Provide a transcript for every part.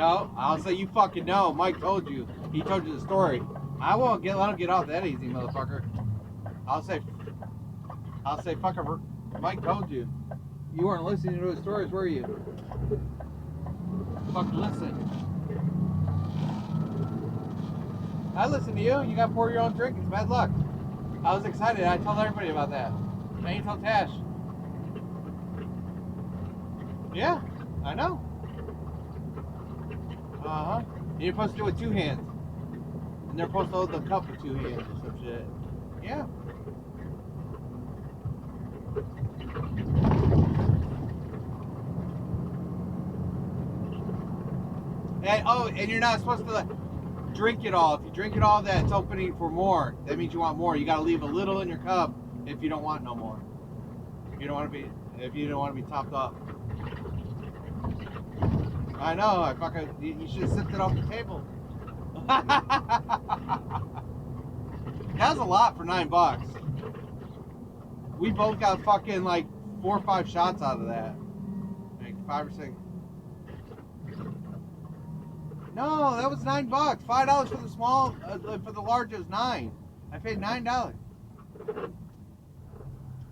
No, I'll say you fucking know. Mike told you. He told you the story. I won't let him get off that easy, motherfucker. I'll say fucking Mike told you. You weren't listening to his stories, were you? Fucking listen. I listened to you. You got to pour your own drink. It's bad luck. I was excited. I told everybody about that. And you told Tash. Yeah, I know. Uh-huh. You're supposed to do it with 2 hands. And they're supposed to hold the cup with 2 hands or some shit. Yeah. And you're not supposed to drink it all. If you drink it all, that's opening for more. That means you want more. You gotta leave a little in your cup if you don't want no more. If you don't want to be topped up. I know. You should have sipped it off the table. That was a lot for $9. We both got fucking like 4 or 5 shots out of that. Like 5 or 6. No, that was $9. $5 for the small. For the large, it was $9. I paid $9.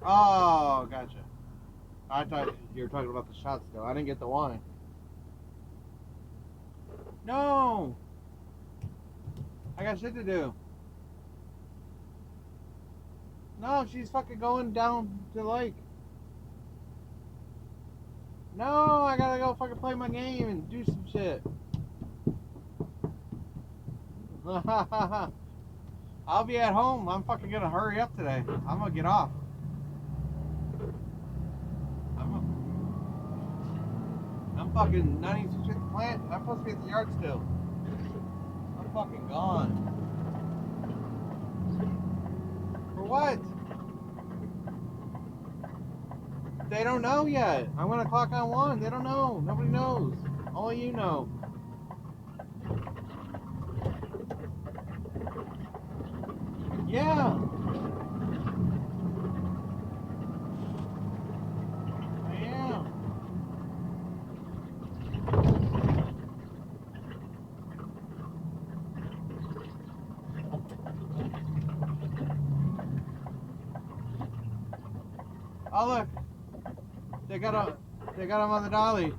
Oh, gotcha. I thought you were talking about the shots though. I didn't get the wine. No. I got shit to do. No, she's fucking going down to the lake. No, I gotta go fucking play my game and do some shit. I'll be at home. I'm fucking gonna hurry up today. I'm gonna get off. I'm fucking not even switching the plant. I'm supposed to be at the yard still. I'm fucking gone. For what? They don't know yet. I'm gonna clock on 1. They don't know. Nobody knows. Only you know. Yeah. I am. Oh look. They got him on the dolly.